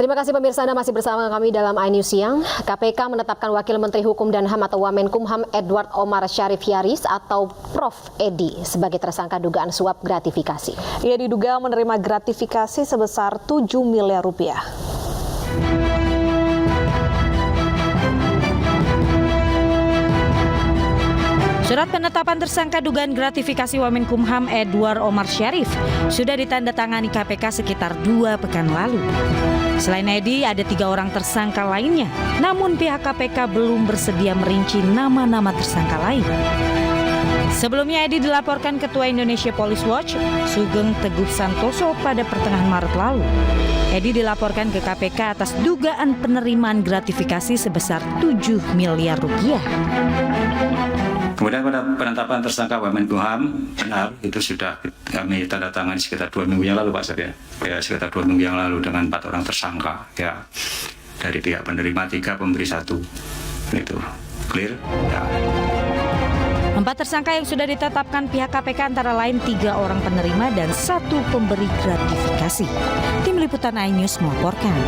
Terima kasih pemirsa, Anda masih bersama kami dalam iNews Siang. KPK menetapkan Wakil Menteri Hukum dan HAM atau Wamenkumham Edward Omar Syarif Yaris atau Prof. Edi sebagai tersangka dugaan suap gratifikasi. Ia diduga menerima gratifikasi sebesar 7 miliar rupiah. Surat penetapan tersangka dugaan gratifikasi Wamenkumham Edward Omar Syarif sudah ditandatangani KPK sekitar 2 pekan lalu. Selain Edi, ada 3 orang tersangka lainnya, namun pihak KPK belum bersedia merinci nama-nama tersangka lain. Sebelumnya Edi dilaporkan Ketua Indonesia Police Watch, Sugeng Teguh Santoso pada pertengahan Maret lalu. Edi dilaporkan ke KPK atas dugaan penerimaan gratifikasi sebesar 7 miliar rupiah. Kemudian pada penetapan tersangka Wamenkumham, benar itu sudah kami tanda tangan sekitar 2 minggu yang lalu Pak Sir ya, sekitar 2 minggu yang lalu dengan 4 orang tersangka ya, dari pihak penerima 3, pemberi 1, itu clear ya. 4 tersangka yang sudah ditetapkan pihak KPK antara lain 3 orang penerima dan 1 pemberi gratifikasi. Tim Liputan iNews melaporkan.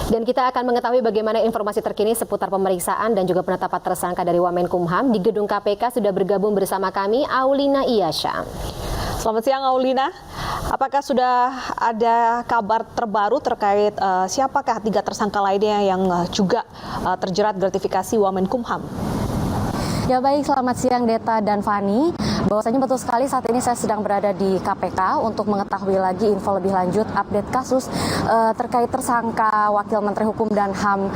Dan kita akan mengetahui bagaimana informasi terkini seputar pemeriksaan dan juga penetapan tersangka dari Wamenkumham. Di gedung KPK sudah bergabung bersama kami Aulina Iyasha. Selamat siang Aulina, apakah sudah ada kabar terbaru terkait siapakah 3 tersangka lainnya yang juga terjerat gratifikasi Wamenkumham? Ya baik, selamat siang Deta dan Fani. Bahwasanya betul sekali saat ini saya sedang berada di KPK untuk mengetahui lagi info lebih lanjut update kasus terkait tersangka Wakil Menteri Hukum dan HAM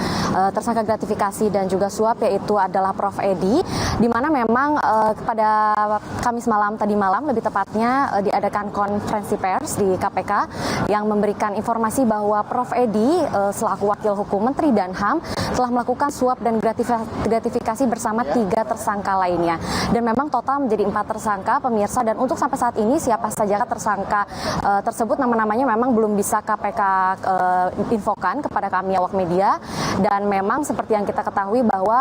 tersangka gratifikasi dan juga suap, yaitu adalah Prof. Edi, di mana memang pada Kamis malam tadi malam lebih tepatnya diadakan konferensi pers di KPK yang memberikan informasi bahwa Prof. Edi selaku Wakil Hukum Menteri dan HAM telah melakukan suap dan gratifikasi bersama 3 tersangka lainnya. Dan memang total menjadi 4 tersangka pemirsa, dan untuk sampai saat ini siapa saja tersangka tersebut nama-namanya memang belum bisa KPK infokan kepada kami awak media. Dan memang seperti yang kita ketahui bahwa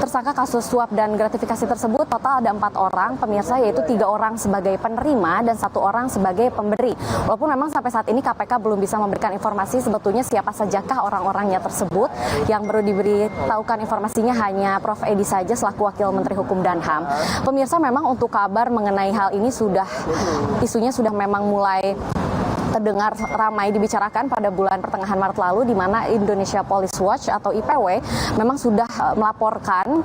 tersangka kasus suap dan gratifikasi tersebut total ada 4 orang pemirsa, yaitu 3 orang sebagai penerima dan 1 orang sebagai pemberi. Walaupun memang sampai saat ini KPK belum bisa memberikan informasi sebetulnya siapa sajakah orang-orangnya tersebut. Yang baru diberitahukan informasinya hanya Prof. Edi saja selaku Wakil Menteri Hukum dan HAM. Pemirsa, memang untuk kabar mengenai hal ini isunya sudah memang mulai terdengar ramai dibicarakan pada bulan pertengahan Maret lalu, di mana Indonesia Police Watch atau IPW memang sudah melaporkan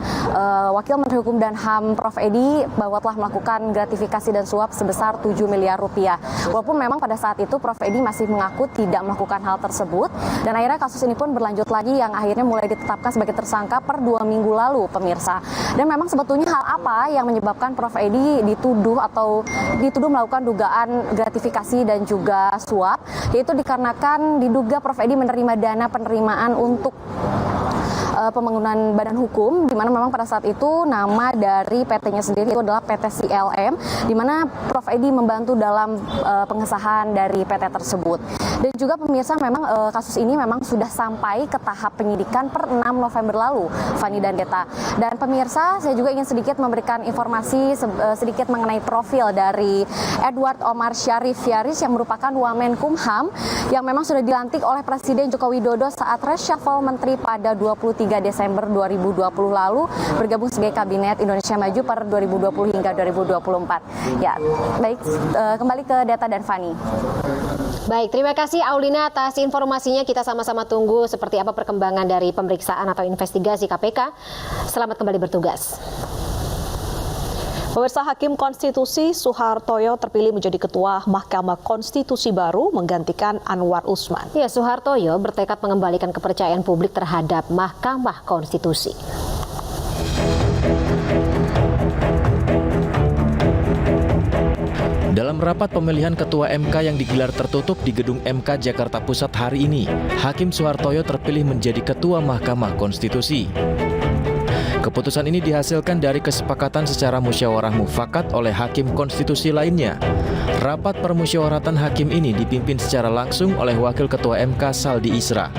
Wakil Menteri Hukum dan HAM Prof. Edi bahwa telah melakukan gratifikasi dan suap sebesar 7 miliar rupiah. Walaupun memang pada saat itu Prof. Edi masih mengaku tidak melakukan hal tersebut, dan akhirnya kasus ini pun berlanjut lagi yang akhirnya mulai ditetapkan sebagai tersangka per 2 minggu lalu pemirsa. Dan memang sebetulnya hal apa yang menyebabkan Prof. Edi dituduh melakukan dugaan gratifikasi dan juga suap, yaitu dikarenakan diduga Prof. Edi menerima dana penerimaan untuk pembangunan badan hukum, di mana memang pada saat itu nama dari PT-nya sendiri itu adalah PT CLM, di mana Prof. Edi membantu dalam pengesahan dari PT tersebut. Dan juga pemirsa, memang kasus ini memang sudah sampai ke tahap penyidikan per 6 November lalu, Fani dan Deta. Dan pemirsa, saya juga ingin sedikit memberikan informasi sedikit mengenai profil dari Edward Omar Syarif Yaris yang merupakan Wamenkumham yang memang sudah dilantik oleh Presiden Joko Widodo saat reshuffle menteri pada 23 Desember 2020 lalu, bergabung sebagai Kabinet Indonesia Maju per 2020 hingga 2024. Ya, baik, kembali ke Deta dan Fani. Baik, terima kasih Aulina atas informasinya. Kita sama-sama tunggu seperti apa perkembangan dari pemeriksaan atau investigasi KPK. Selamat kembali bertugas. Pemirsa, Hakim Konstitusi Suhartoyo terpilih menjadi Ketua Mahkamah Konstitusi baru menggantikan Anwar Usman. Ya, Suhartoyo bertekad mengembalikan kepercayaan publik terhadap Mahkamah Konstitusi. Dalam rapat pemilihan Ketua MK yang digelar tertutup di Gedung MK Jakarta Pusat hari ini, Hakim Suhartoyo terpilih menjadi Ketua Mahkamah Konstitusi. Keputusan ini dihasilkan dari kesepakatan secara musyawarah mufakat oleh hakim konstitusi lainnya. Rapat permusyawaratan hakim ini dipimpin secara langsung oleh Wakil Ketua MK Saldi Isra.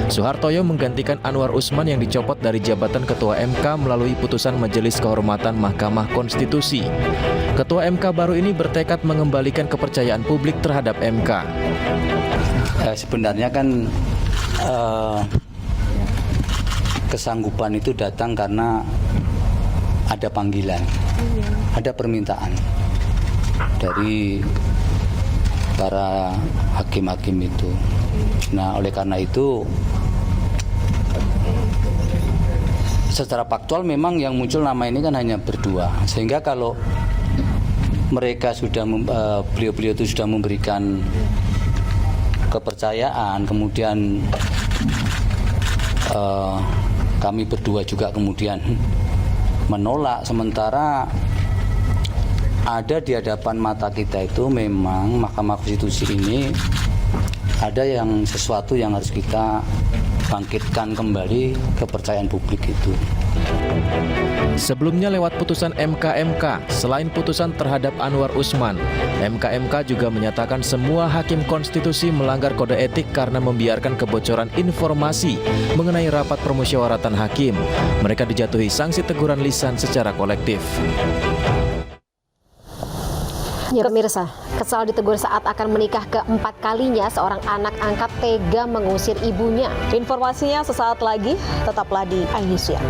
Suhartoyo menggantikan Anwar Usman yang dicopot dari jabatan Ketua MK melalui putusan Majelis Kehormatan Mahkamah Konstitusi. Ketua MK baru ini bertekad mengembalikan kepercayaan publik terhadap MK. Sebenarnya kan kesanggupan itu datang karena ada panggilan, ada permintaan dari para hakim-hakim itu. Nah, oleh karena itu secara faktual memang yang muncul nama ini kan hanya berdua. Sehingga kalau mereka sudah beliau-beliau itu sudah memberikan kepercayaan, kemudian kami berdua juga kemudian menolak, sementara ada di hadapan mata kita itu memang Mahkamah Konstitusi ini ada yang sesuatu yang harus kita bangkitkan kembali kepercayaan publik itu. Sebelumnya lewat putusan MK, selain putusan terhadap Anwar Usman, MK juga menyatakan semua hakim konstitusi melanggar kode etik karena membiarkan kebocoran informasi mengenai rapat permusyawaratan hakim. Mereka dijatuhi sanksi teguran lisan secara kolektif. Ya pemirsa, kesal ditegur saat akan menikah ke-4 kalinya, seorang anak angkat tega mengusir ibunya. Informasinya sesaat lagi, tetaplah di iNews Siang.